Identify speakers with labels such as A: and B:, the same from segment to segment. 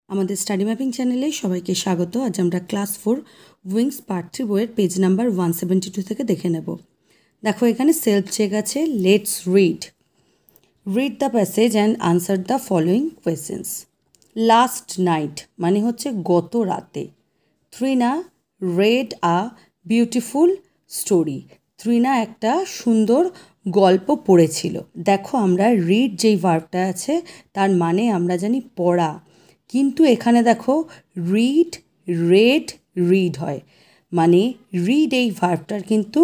A: আমাদের study mapping চ্যানেলে সবাইকে স্বাগত। আজ আমরা ক্লাস 4 উইংস পার্ট 3 বইয়ের পেজ নাম্বার 172 থেকে দেখে নেব। দেখো এখানে সেলফ চেক আছে। Let's read the passage and answer the following questions. Last night মানে হচ্ছে গত রাতে। Trina red a beautiful story. Trina একটা সুন্দর গল্প পড়েছিল। দেখো আমরা রিড যেই ভার্বটা আছে তার মানে আমরা জানি পড়া, কিন্তু এখানে দেখো রিড হয়, মানে রিড এই ভার্বটার কিন্তু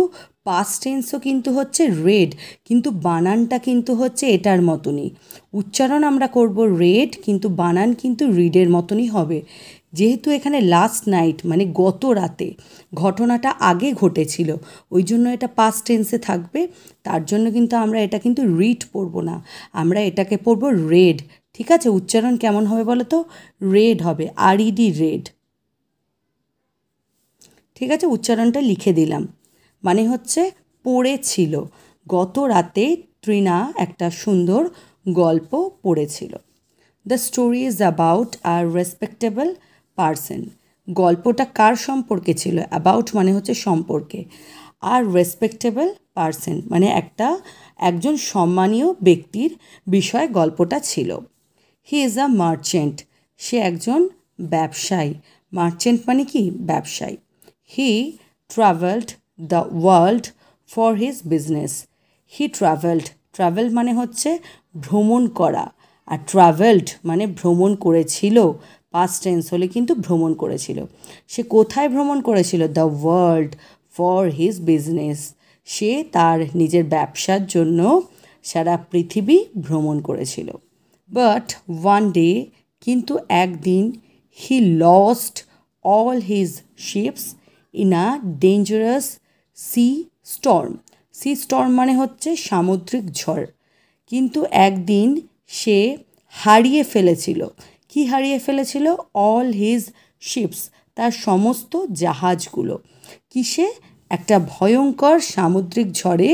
A: পাস্ট টেন্সও কিন্তু হচ্ছে রেড, কিন্তু বানানটা কিন্তু হচ্ছে এটার মতনই। উচ্চারণ আমরা করব রেড, কিন্তু বানান কিন্তু রিডের মতনই হবে। যেহেতু এখানে লাস্ট নাইট মানে গত রাতে ঘটনাটা আগে ঘটেছিল, ওই জন্য এটা পাস্ট টেন্সে থাকবে। তার জন্য কিন্তু আমরা এটা কিন্তু রিড পড়বো না, আমরা এটাকে পড়বো রেড। ঠিক আছে, উচ্চারণ কেমন হবে বলো তো? রেড হবে, RED, রেড। ঠিক আছে, উচ্চারণটা লিখে দিলাম। মানে হচ্ছে পড়েছিল, গত রাতে ত্রিনা একটা সুন্দর গল্প পড়েছিল। The story is about a respectable person. গল্পটা কার সম্পর্কে ছিল? অ্যাবাউট মানে হচ্ছে সম্পর্কে, আর রেসপেক্টেবল পারসন মানে একজন সম্মানীয় ব্যক্তির বিষয়ে গল্পটা ছিল। হি ইজ আ মার্চেন্ট, সে একজন ব্যবসায়ী। মার্চেন্ট মানে কি? ব্যবসায়ী। He travelled the world for his business. He travel মানে হচ্ছে ভ্রমণ করা, আর ট্রাভেলড মানে ভ্রমণ করেছিল। পাস্ট টেন্স হলে কিন্তু ভ্রমণ করেছিল। সে কোথায় ভ্রমণ করেছিল? The world for his business. সে তার নিজের ব্যবসার জন্য সারা পৃথিবী ভ্রমণ করেছিল। বাট ওয়ান ডে, কিন্তু একদিন, he lost all his ships in a dangerous sea storm মানে হচ্ছে সামুদ্রিক ঝড়। কিন্তু একদিন সে হারিয়ে ফেলেছিল। কি হারিয়ে ফেলেছিল? অল হিজ শিপস, তার সমস্ত জাহাজগুলো। কিসে? একটা ভয়ঙ্কর সামুদ্রিক ঝড়ে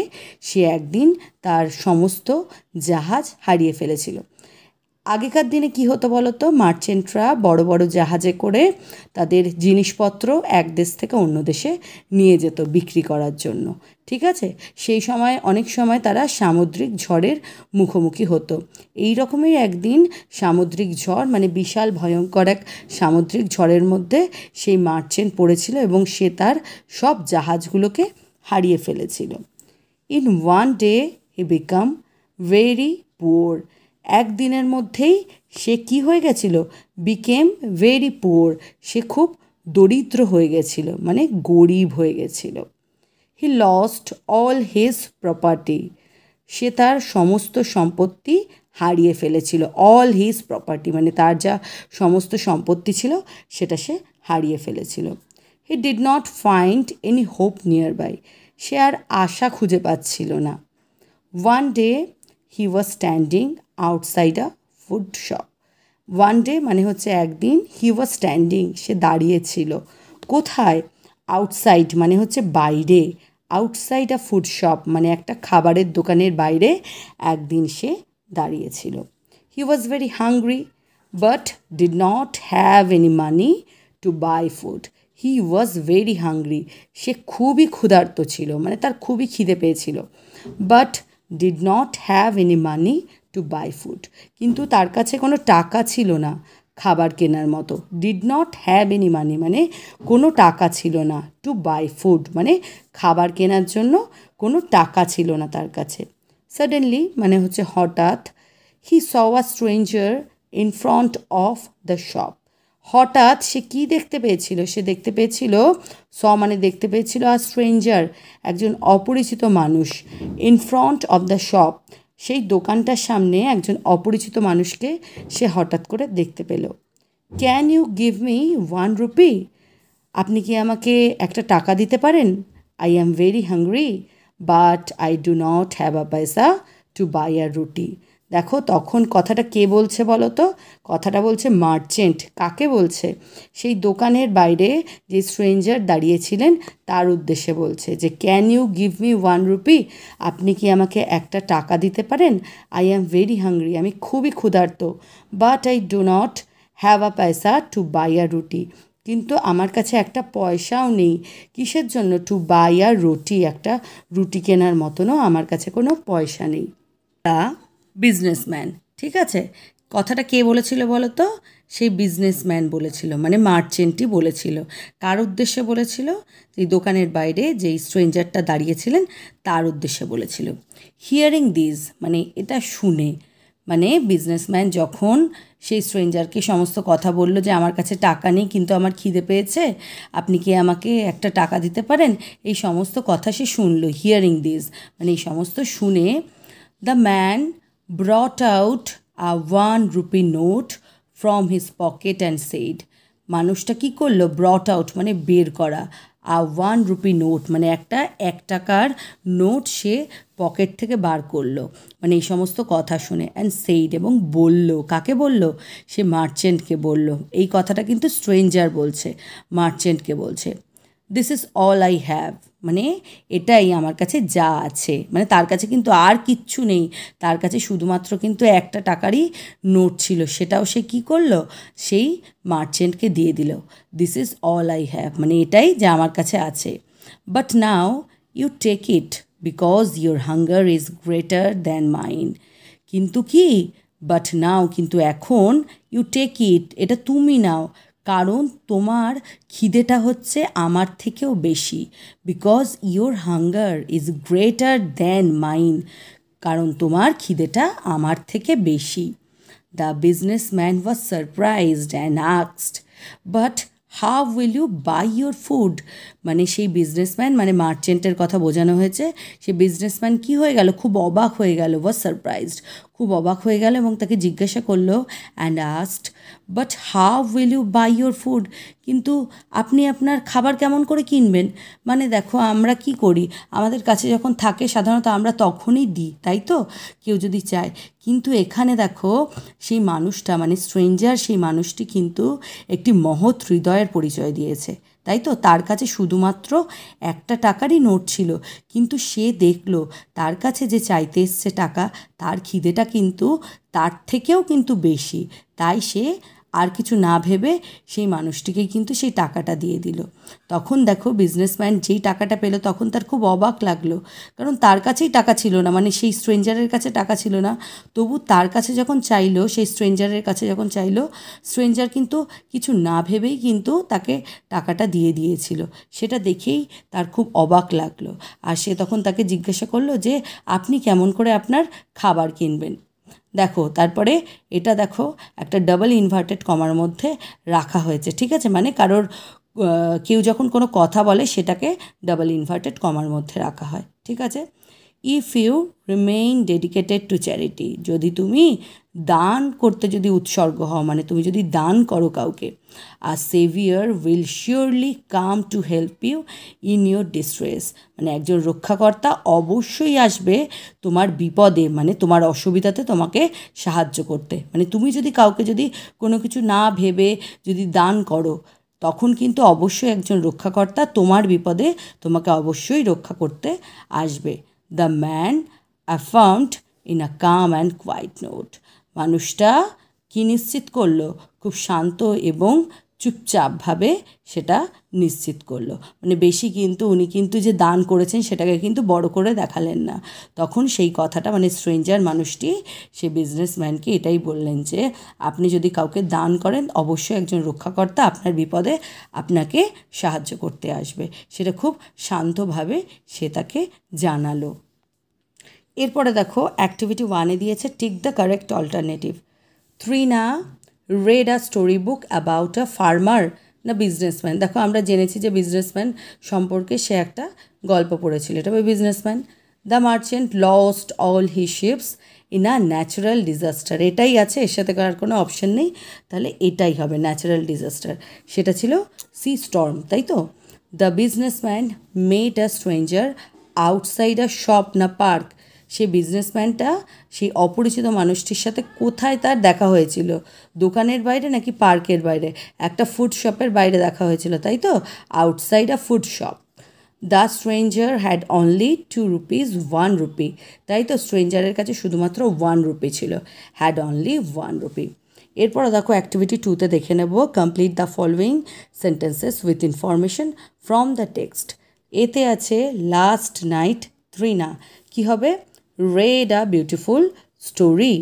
A: সে একদিন তার সমস্ত জাহাজ হারিয়ে ফেলেছিল। আগেকার দিনে কি হতো বলো তো? মার্চেন্টরা বড় বড় জাহাজে করে তাদের জিনিসপত্র এক দেশ থেকে অন্য দেশে নিয়ে যেত বিক্রি করার জন্য। ঠিক আছে, সেই সময় অনেক সময় তারা সামুদ্রিক ঝড়ের মুখোমুখি হতো। এই রকমই একদিন সামুদ্রিক ঝড়, মানে বিশাল ভয়ঙ্কর এক সামুদ্রিক ঝড়ের মধ্যে সেই মার্চেন্ট পড়েছিল এবং সে তার সব জাহাজগুলোকে হারিয়ে ফেলেছিল। In one day he become very poor. একদিনের মধ্যেই সে কি হয়ে গেছিল? বিকেম ভেরি পুয়ার, সে খুব দরিদ্র হয়ে গেছিল, মানে গরিব হয়ে গেছিল। He lost all his property. সে তার সমস্ত সম্পত্তি হারিয়ে ফেলেছিল। অল হিজ প্রপার্টি মানে তার যা সমস্ত সম্পত্তি ছিল সেটা সে হারিয়ে ফেলেছিল। He did not find any hope nearby. সে আর আশা খুঁজে পাচ্ছিল না। One day he was standing outside a food shop. One day মানে হচ্ছে একদিন, হি ওয়াজ স্ট্যান্ডিং সে দাঁড়িয়েছিল। কোথায়? আউটসাইড মানে হচ্ছে বাইরে, আউটসাইড আ ফুড শপ মানে একটা খাবারের দোকানের বাইরে একদিন সে দাঁড়িয়েছিল। He was very hungry but did not have any money to buy food. He was very hungry, সে খুবই ক্ষুধার্ত ছিল, মানে তার খুবই খিদে পেয়েছিল। But did not have any money to buy food, কিন্তু তার কাছে কোনো টাকা ছিল না খাবার কেনার মতো। ডিড নট হ্যাভ এনি মানি মানে কোনো টাকা ছিল না। টু বাই ফুড মানে খাবার কেনার জন্য কোনো টাকা ছিল না তার কাছে। সাডেনলি মানে হচ্ছে হঠাৎ। He saw a stranger in front of the shop. হঠাৎ সে কি দেখতে পেয়েছিল? সে দেখতে পেয়েছিল, মানে দেখতে পেয়েছিল, আর স্ট্রেঞ্জার একজন অপরিচিত মানুষ। In front of the shop সেই দোকানটার সামনে একজন অপরিচিত মানুষকে সে হঠাৎ করে দেখতে পেল। Can you give me 1 rupee? আপনি কি আমাকে একটা টাকা দিতে পারেন? I am very hungry but I do not have a paisa to by আ রুটি। দেখো তখন কথাটা কে বলছে বলো তো? কথাটা বলছে মার্চেন্ট। কাকে বলছে? সেই দোকানের বাইরে যে স্ট্রেঞ্জার দাঁড়িয়েছিলেন তার উদ্দেশ্যে বলছে যে can you give me 1 rupee? আপনি কি আমাকে একটা টাকা দিতে পারেন? আই অ্যাম ভেরি হাংরি, আমি খুবই ক্ষুধার্ত। But I do not have a paisa to by আ রুটি, কিন্তু আমার কাছে একটা পয়সাও নেই কিসের জন্য, টু বাই আ রুটি, একটা রুটি কেনার মতনও আমার কাছে কোনো পয়সা নেই। দ্য বিজনেসম্যান, ঠিক আছে, কথাটা কে বলেছিল বলো তো? সেই বিজনেসম্যান বলেছিল, মানে মার্চেন্টই বলেছিল। কার উদ্দেশ্যে বলেছিল? এই দোকানের বাইরে যেই স্ট্রেঞ্জারটা দাঁড়িয়েছিলেন তার উদ্দেশ্যে বলেছিল। হিয়ারিং দিস, মানে এটা শুনে, মানে বিজনেসম্যান যখন সেই স্ট্রেঞ্জারকে সমস্ত কথা বলল যে আমার কাছে টাকা নেই কিন্তু আমার খিদে পেয়েছে, আপনি কি আমাকে একটা টাকা দিতে পারেন, এই সমস্ত কথা সে শুনলো। হিয়ারিং দিস মানে এই সমস্ত শুনে the man brought out a 1 rupee note from his pocket and said, মানুষটা কী করলো? ব্রট আউট মানে বের করা, আ 1 rupee নোট মানে একটা 1 টাকার নোট সে পকেট থেকে বার করলো, মানে এই সমস্ত কথা শুনে। অ্যান্ড সেইড এবং বলল, কাকে বলল? সে মার্চেন্টকে বলল। এই কথাটা কিন্তু স্ট্রেঞ্জার বলছে, মার্চেন্টকে বলছে। This is all I have, মানে এটাই আমার কাছে যা আছে, মানে তার কাছে কিন্তু আর কিচ্ছু নেই, তার কাছে শুধুমাত্র কিন্তু 1 টাকারই নোট ছিল, সেটাও সে কী করলো? সেই মার্চেন্টকে দিয়ে দিল। This is all I have, মানে এটাই যা আমার কাছে আছে। But now you take it because your hunger is greater than mine, কিন্তু কি, বাট নাও কিন্তু এখন, ইউ টেক ইট এটা তুমি নাও, কারণ তোমার খিদেটা হচ্ছে আমার থেকেও বেশি। Because your hunger is greater than mine, কারণ তোমার খিদেটা আমার থেকে বেশি। The businessman was surprised and asked, but how will you buy your food, মানে সেই বিজনেসম্যান মানে মার্চেন্টের কথা বোঝানো হয়েছে, সেই বিজনেসম্যান কী হয়ে গেল? খুব অবাক হয়ে গেল, ওয়াজ সারপ্রাইজড, খুব অবাক হয়ে গেল এবং তাকে জিজ্ঞাসা করলো, and asked, but how will you buy your food, কিন্তু আপনি আপনার খাবার কেমন করে কিনবেন? মানে দেখো আমরা কি করি, আমাদের কাছে যখন থাকে সাধারণত আমরা তখনই দিই, তাই তো, কেউ যদি চায়, কিন্তু এখানে দেখো সেই মানুষটা মানে স্ট্রেঞ্জার, সেই মানুষটি কিন্তু একটি মহৎ হৃদয়ের পরিচয় দিয়েছে, তাই তো, তার কাছে শুধুমাত্র 1 টাকারই নোট ছিল, কিন্তু সে দেখলো তার কাছে যে চাইতে এসছে টাকা, তার খিদেটা কিন্তু তার থেকেও কিন্তু বেশি, তাই সে আর কিছু না ভেবে সেই মানুষটিকেই কিন্তু সেই টাকাটা দিয়ে দিল। তখন দেখো বিজনেসম্যান যেই টাকাটা পেল তখন তার খুব অবাক লাগলো, কারণ তার কাছেই টাকা ছিল না, মানে সেই স্ট্রেঞ্জারের কাছে টাকা ছিল না, তবু তার কাছে যখন চাইলো, সেই স্ট্রেঞ্জারের কাছে যখন চাইলো, স্ট্রেঞ্জার কিন্তু কিছু না ভেবেই কিন্তু তাকে টাকাটা দিয়ে দিয়েছিল। সেটা দেখেই তার খুব অবাক লাগলো, আর সে তখন তাকে জিজ্ঞাসা করলো যে আপনি কেমন করে আপনার খাবার কিনবেন। দেখো তারপরে এটা দেখো একটা ডাবল ইনভার্টেড কমার মধ্যে রাখা হয়েছে, ঠিক আছে, মানে কারোর কেউ যখন কোনো কথা বলে সেটাকে ডাবল ইনভার্টেড কমার মধ্যে রাখা হয়, ঠিক আছে। If you remain dedicated to charity, যদি তুমি দান করতে যদি উৎসর্গ হও, মানে তুমি যদি দান করো কাউকে, আর saviour will surely come to help you in your distress, মানে একজন রক্ষাকর্তা অবশ্যই আসবে তোমার বিপদে, মানে তোমার অসুবিধাতে তোমাকে সাহায্য করতে, মানে তুমি যদি কাউকে যদি কোনো কিছু না ভেবে যদি দান করো, তখন কিন্তু অবশ্যই একজন রক্ষাকর্তা তোমার বিপদে তোমাকে অবশ্যই রক্ষা করতে আসবে। The man affirmed in a calm and quiet note, মানুষটা কি নিশ্চিত করলো? খুব শান্ত এবং চুপচাপভাবে সেটা নিশ্চিত করলো, মানে বেশি কিন্তু উনি কিন্তু যে দান করেছেন সেটাকে কিন্তু বড় করে দেখালেন না। তখন সেই কথাটা মানে স্ট্রেঞ্জার মানুষটি সে বিজনেসম্যানকে এটাই বললেন যে আপনি যদি কাউকে দান করেন অবশ্যই একজন রক্ষাকর্তা আপনার বিপদে আপনাকে সাহায্য করতে আসবে, সেটা খুব শান্তভাবে সে তাকে জানালো। এরপরে দেখো অ্যাক্টিভিটি 1-এ দিয়েছে tick the correct alternative. Trina red a story book about a farmer না বিজনেসম্যান, দেখো আমরা জেনেছি যে বিজনেসম্যান সম্পর্কে সে একটা গল্প পড়েছিল, এটা businessman. The merchant lost all his ships in a natural disaster, এটাই আছে, এর সাথে আর কোনো অপশন নেই, তাহলে এটাই হবে ন্যাচারাল ডিজাস্টার, সেটা ছিল সি স্টর্ম, তাই তো। The businessman made a stranger outside a shop না পার্ক, সেই বিজনেসম্যানটা সেই অপরিচিত মানুষটির সাথে কোথায় তার দেখা হয়েছিল? দোকানের বাইরে নাকি পার্কের বাইরে? একটা ফুড শপের বাইরে দেখা হয়েছিল, তাই তো, outside a food shop. The stranger had only 2 rupees 1 rupee, তাই তো, স্ট্রেঞ্জারের কাছে শুধুমাত্র 1 রুপি ছিল, হ্যাড অনলি 1 রুপি। এরপর দেখো অ্যাক্টিভিটি 2তে দেখে নেব complete the following sentences with information from the text. এতে আছে লাস্ট নাইট ত্রিনা কি হবে read a beautiful story.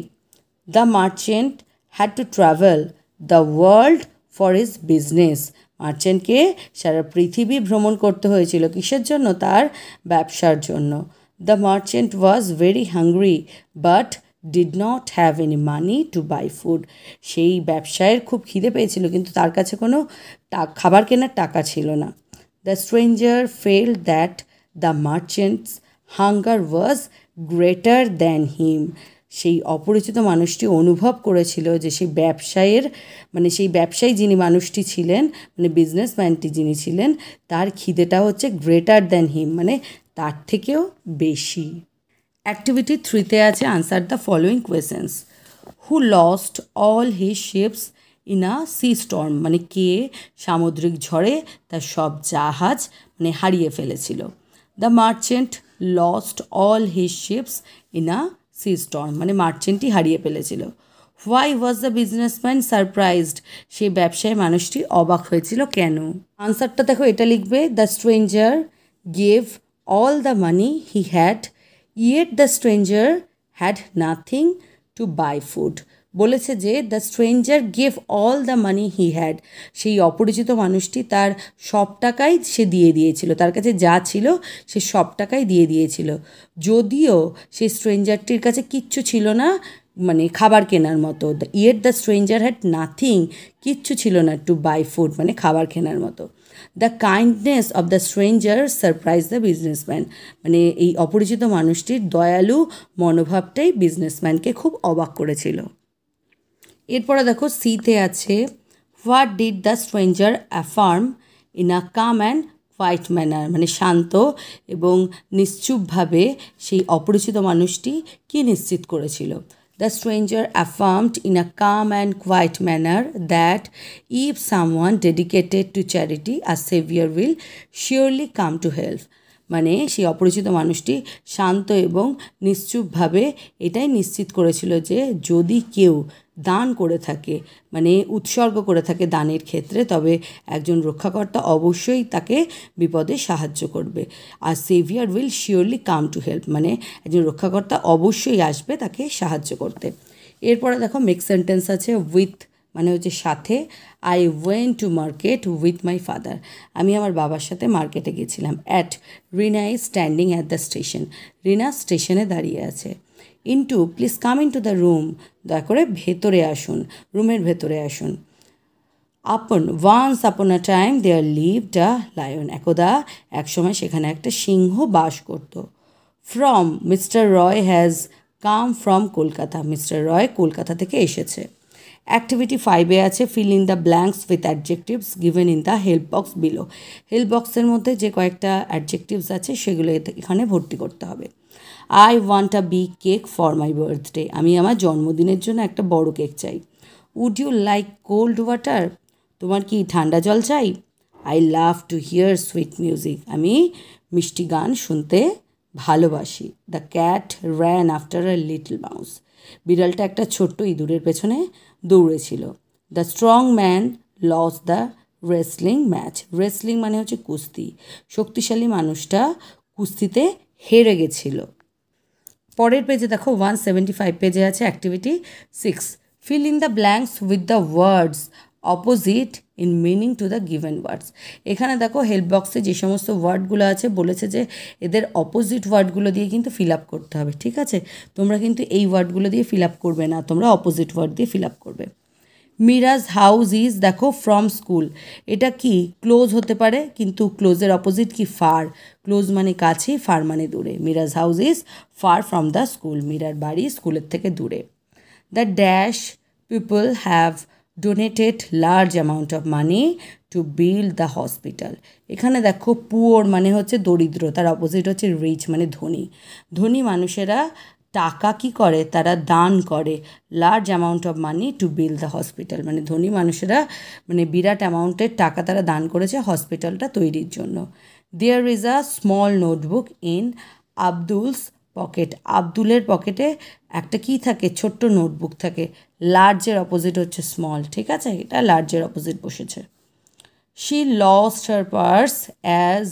A: The merchant had to travel the world for his business. মার্চেন্টকে সারা পৃথিবী ভ্রমণ করতে হয়েছিল কিসের জন্য তার ব্যবসার জন্য। The merchant was very hungry but did not have any money to buy food. সেই ব্যবসায়ের খুব খিদে পেয়েছিল কিন্তু তার কাছে কোনো খাবার কেনার টাকা ছিল না। The stranger felt that the merchant's hunger was greater than him. সেই অপরিচিত মানুষটি অনুভব করেছিল যে সেই ব্যবসায়ী যিনি মানুষটি ছিলেন মানে বিজনেসম্যানটি যিনি ছিলেন তার খিদেটা হচ্ছে গ্রেটার দ্যান হিম মানে তার থেকেও বেশি। অ্যাক্টিভিটি 3তে আছে answer the following questions. Who lost all his ships in a sea storm মানে কে সামুদ্রিক ঝড়ে তার সব জাহাজ মানে হারিয়ে ফেলেছিল। The merchant lost all his ships in a sea storm মানে মার্চেন্টই হারিয়ে ফেলেছিল। Why was the businessman surprised সেই ব্যবসায়ী মানুষটি অবাক হয়েছিল কেন। আনসারটা দেখো এটা লিখবে the stranger gave all the money he had yet the stranger had nothing to buy food. বলেছে যে the stranger gave all the money he had সেই অপরিচিত মানুষটি তার সব টাকাই সে দিয়ে দিয়েছিল তার কাছে যা ছিল সে সব টাকাই দিয়ে দিয়েছিল যদিও সেই স্ট্রেঞ্জারটির কাছে কিচ্ছু ছিল না মানে খাবার কেনার মতো। Yet the stranger had nothing কিচ্ছু ছিল না টু বাই ফুড মানে খাবার কেনার মতো। The kindness of the stranger surprise the businessman মানে এই অপরিচিত মানুষটির দয়ালু মনোভাবটাই বিজনেসম্যানকে খুব অবাক করেছিল। এরপরে দেখো সিতে আছে what did the stranger affirm in a calm and quiet manner মানে শান্ত এবং নিশ্চুপভাবে সেই অপরিচিত মানুষটি কি নিশ্চিত করেছিল। The stranger affirmed in a calm and quiet manner that if someone dedicated to charity a saviour will surely come to help মানে সেই অপরিচিত মানুষটি শান্ত এবং নিশ্চুপভাবে এটাই নিশ্চিত করেছিল যে যদি কেউ দান করে থাকে মানে উৎসর্গ করে থাকে দানের ক্ষেত্রে তবে একজন রক্ষাকর্তা অবশ্যই তাকে বিপদে সাহায্য করবে। আর saviour will surely come to help মানে একজন রক্ষাকর্তা অবশ্যই আসবে তাকে সাহায্য করতে। এরপরে দেখো মেক সেন্টেন্স আছে উইথ মানে হচ্ছে সাথে। I went to market with my father আমি আমার বাবার সাথে মার্কেটে গেছিলাম। At Rina is standing at the station Rina স্টেশনে দাঁড়িয়ে আছে। Into please come in to the room দয়া করে ভেতরে আসুন রুমের ভেতরে আসুন। Once upon a time there lived a lion একদা একসময় সেখানে একটা সিংহ বাস করত। From Mr Roy has come from Kolkata Mr Roy Kolkata থেকে এসেছে। অ্যাক্টিভিটি 5-এ আছে fill in the blanks with adjectives given in the help box below. Help বক্সের মধ্যে যে কয়েকটা অ্যাডজেক্টিভস আছে সেগুলো এখানে ভর্তি করতে হবে। I want a big cake for my birthday আমি আমার জন্মদিনের জন্য একটা বড় কেক চাই। Would you like cold water তোমার কি ঠান্ডা জল চাই। I love to hear sweet music আমি মিষ্টি গান শুনতে ভালোবাসি। The cat ran after a little mouse বিড়ালটা একটা ছোট্ট ইঁদুরের পেছনে দৌড়েছিল। The strong man lost the wrestling match wrestling মানে হচ্ছে কুস্তি শক্তিশালী মানুষটা কুস্তিতে হেরে গেছিল। পরের পেজে দেখো 175 পেজে আছে activity 6 fill in the blanks with the words opposite in meaning to the given words. এখানে দেখো হেল্প বক্সে যে সমস্ত ওয়ার্ডগুলো আছে বলেছে যে এদের অপোজিট ওয়ার্ডগুলো দিয়ে কিন্তু ফিল আপ করতে হবে ঠিক আছে। তোমরা কিন্তু এই ওয়ার্ডগুলো দিয়ে ফিল আপ করবে না তোমরা অপোজিট ওয়ার্ড দিয়ে ফিল আপ করবে। মিরাজ হাউস ইজ দেখো ফ্রম স্কুল এটা কি ক্লোজ হতে পারে কিন্তু ক্লোজের অপোজিট কি ফার ক্লোজ মানে কাছে ফার মানে দূরে। Mira's house is far from the school মিরার বাড়ি স্কুলের থেকে দূরে। The dash people have donated large amount of money to build the hospital এখানে দেখো পুয়ার মানে হচ্ছে দরিদ্র তার অপোজিট হচ্ছে রিচ মানে ধনী। ধনী মানুষেরা টাকা কি করে তারা দান করে large amount of money to build the hospital মানে ধনী মানুষেরা মানে বিরাট অ্যামাউন্টের টাকা তারা দান করেছে হসপিটালটা তৈরির জন্য। There is a small notebook in Abdul's pocket. আব্দুলের পকেটে একটা কি থাকে, ছোট্ট নোটবুক থাকে। লার্জের অপোজিট হচ্ছে স্মল, ঠিক আছে, এটা লার্জের অপোজিট বসেছে। She lost her purse as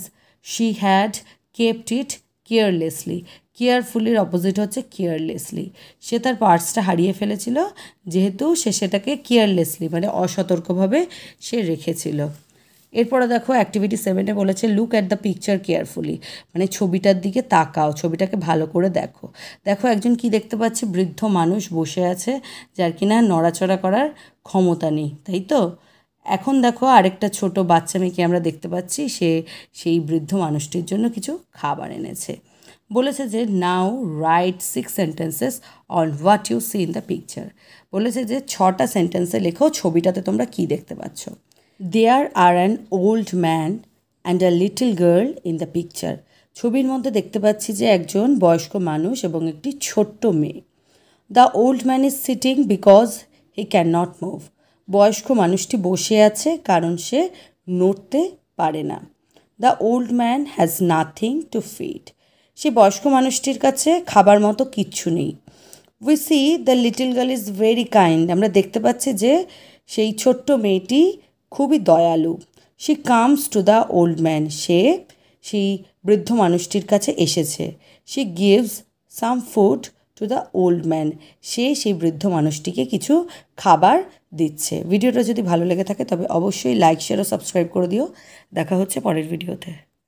A: she had kept it carelessly. কেয়ারফুলির অপোজিট হচ্ছে কেয়ারলেসলি। সে তার পার্সটা হারিয়ে ফেলেছিল যেহেতু সে সেটাকে কেয়ারলেসলি মানে অসতর্কভাবে সে রেখেছিল। এরপরে দেখো অ্যাক্টিভিটি 7-এ বলেছে look at the picture carefully, মানে ছবিটার দিকে তাকাও, ছবিটাকে ভালো করে দেখো। দেখো একজন কি দেখতে পাচ্ছে, বৃদ্ধ মানুষ বসে আছে যার কিনা নড়াচড়া করার ক্ষমতা নেই, তাই তো। এখন দেখো আরেকটা ছোট বাচ্চা মেয়েকে আমরা দেখতে পাচ্ছি, সে সেই বৃদ্ধ মানুষটির জন্য কিছু খাবার এনেছে। বলেছে যে now write 6 sentences on what you see in the picture. বলেছে যে 6টা সেন্টেন্সে লেখো ছবিটাতে তোমরা কি দেখতে পাচ্ছ। There are an old man and a little girl in the picture. ছবির মধ্যে দেখতে পাচ্ছি যে একজন বয়স্ক মানুষ এবং একটি ছোট্ট মেয়ে। The old man is sitting because he can not move. বয়স্ক মানুষটি বসে আছে কারণ সে নড়তে পারে না। The old man has nothing to feed. সে বয়স্ক মানুষটির কাছে খাবার মতো কিচ্ছু নেই। We see the little girl is very kind. আমরা দেখতে পাচ্ছি যে সেই ছোট্ট মেয়েটি খুবই দয়ালু। She comes to the old man. সে সেই বৃদ্ধ মানুষটির কাছে এসেছে। She gives some food to the old man. সে সেই বৃদ্ধ মানুষটিকে কিছু খাবার দিচ্ছে। ভিডিওটা যদি ভালো লেগে থাকে তবে অবশ্যই লাইক, শেয়ার ও সাবস্ক্রাইব করে দিও। দেখা হচ্ছে পরের ভিডিওতে।